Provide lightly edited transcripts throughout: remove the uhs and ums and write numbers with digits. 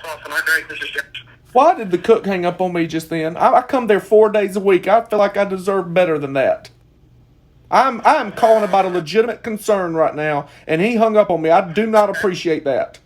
Waffle House. Right, this is Jeff. Why did the cook hang up on me just then? I come there 4 days a week. I feel like I deserve better than that. I'm calling about a legitimate concern right now, and he hung up on me. I do not appreciate that.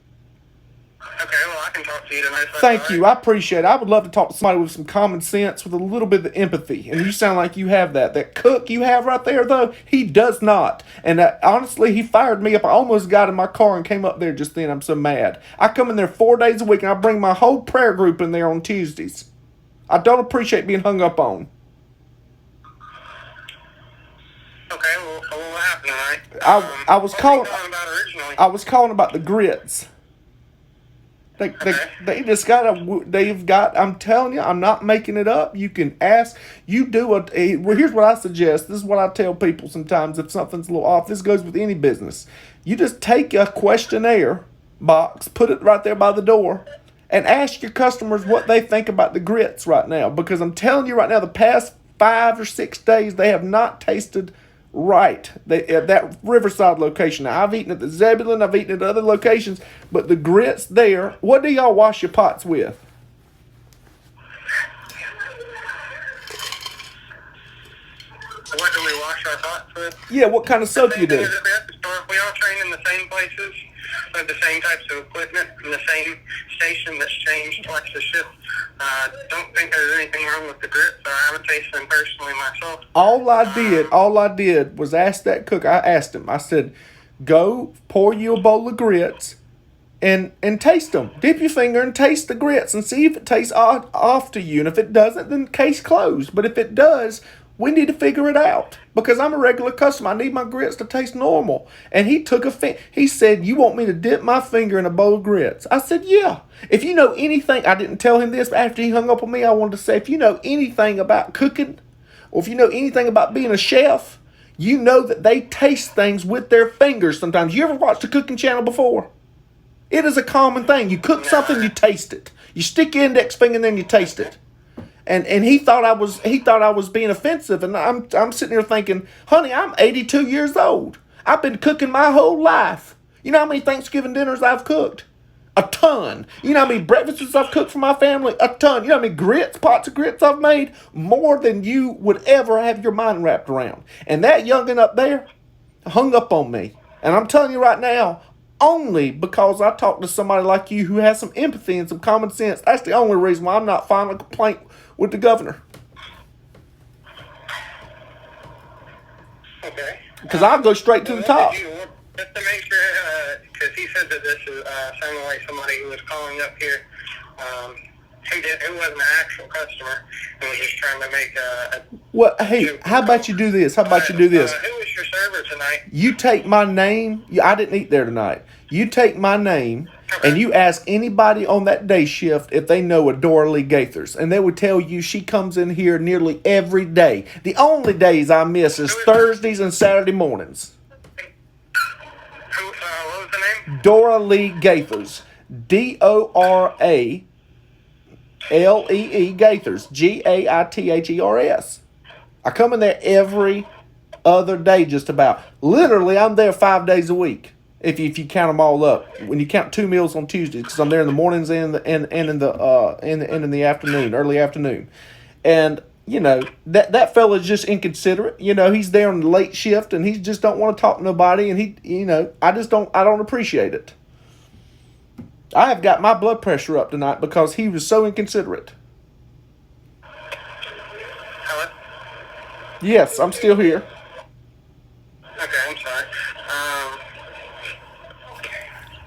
Okay, well, I can talk to you tonight. Thank you. I appreciate it. I would love to talk to somebody with some common sense, with a little bit of empathy. And you sound like you have that. That cook you have right there, though, he does not. And honestly, he fired me up. I almost got in my car and came up there just then. I'm so mad. I come in there 4 days a week, and I bring my whole prayer group in there on Tuesdays. I don't appreciate being hung up on. Okay, well, what happened tonight? I was calling. What were you calling about originally? I was calling about the grits. They just they've got, I'm telling you, I'm not making it up. You can ask, well, here's what I suggest. This is what I tell people sometimes if something's a little off. This goes with any business. You just take a questionnaire box, put it right there by the door, and ask your customers what they think about the grits right now. Because I'm telling you right now, the past 5 or 6 days, they have not tasted right. At that Riverside location. Now, I've eaten at the Zebulon, I've eaten at other locations, but the grits there, what do y'all wash your pots with? What do we wash our pots with? Yeah, what kind of soap you do? We all train in the same places, with the same types of equipment, in the same station that's changed twice a shift. Don't think there's anything wrong with the grits. I haven't tasted them personally myself. All I did was ask that cook. I asked him. I said, go pour you a bowl of grits and taste them. Dip your finger and taste the grits and see if it tastes off to you. And if it doesn't, then case closed. But if it does, we need to figure it out. Because I'm a regular customer. I need my grits to taste normal. And he took he said, you want me to dip my finger in a bowl of grits? I said, yeah. If you know anything, I didn't tell him this, but after he hung up on me, I wanted to say, if you know anything about cooking, or if you know anything about being a chef, you know that they taste things with their fingers sometimes. You ever watched a cooking channel before? It is a common thing. You cook something, you taste it. You stick your index finger and then you taste it. And he thought I was being offensive, and I'm sitting here thinking, honey, I'm 82 years old. I've been cooking my whole life. You know how many Thanksgiving dinners I've cooked? A ton. You know how many breakfasts I've cooked for my family? A ton. You know how many pots of grits I've made? More than you would ever have your mind wrapped around. And that youngin' up there hung up on me. And I'm telling you right now, only because I talked to somebody like you who has some empathy and some common sense. That's the only reason why I'm not filing a complaint with the governor. Okay. Because I'll go straight to the top. Just to make sure, because he said that this sounded like somebody who was calling up here. It wasn't an actual customer. He was just trying to make Well, hey, how about you do this? Who was your server tonight? You take my name. I didn't eat there tonight. You take my name, okay, and you ask anybody on that day shift if they know a Dora Lee Gaithers, and they would tell you she comes in here nearly every day. The only days I miss is Thursdays and Saturday mornings. What was the name? Dora Lee Gaithers. DORALEE Gaithers. GAITHERS. I come in there every other day just about. Literally, I'm there 5 days a week. If you count them all up, when you count 2 meals on Tuesdays, because I'm there in the mornings and in the afternoon, early afternoon, and you know that fella's just inconsiderate. You know, he's there on the late shift and he just don't want to talk to nobody, and I don't appreciate it. I have got my blood pressure up tonight because he was so inconsiderate. Hello? Yes, I'm still here. Okay, I'm sorry.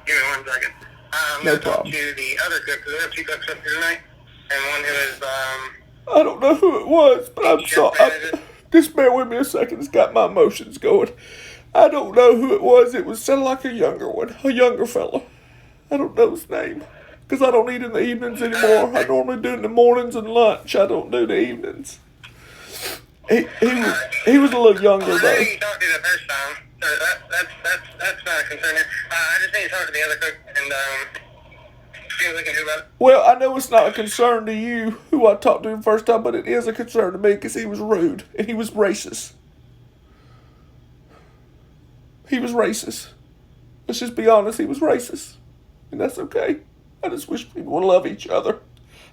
Give me 1 second. No problem. To the other cook, because there are 2 cooks up here tonight, and one who is, I don't know who it was, but I'm sorry. Just bear with me a second. It's got my emotions going. I don't know who it was. It sounded like a younger fella. I don't know his name, because I don't eat in the evenings anymore. I normally do it in the mornings and lunch. I don't do the evenings. He was a little younger, though. I know you talked to the first time, so that's not a concern here. I just need to talk to the other cook and see what we can do about it. Well, I know it's not a concern to you, who I talked to the first time, but it is a concern to me because he was rude and he was racist. He was racist. Let's just be honest, he was racist. And that's okay. I just wish people would love each other.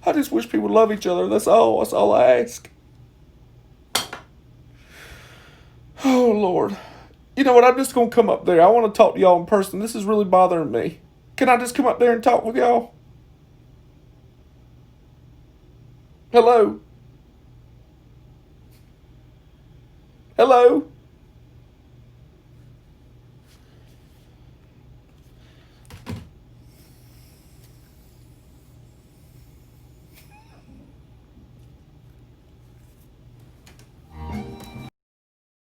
I just wish people would love each other. That's all. That's all I ask. Oh, Lord. You know what? I'm just going to come up there. I want to talk to y'all in person. This is really bothering me. Can I just come up there and talk with y'all? Hello? Hello?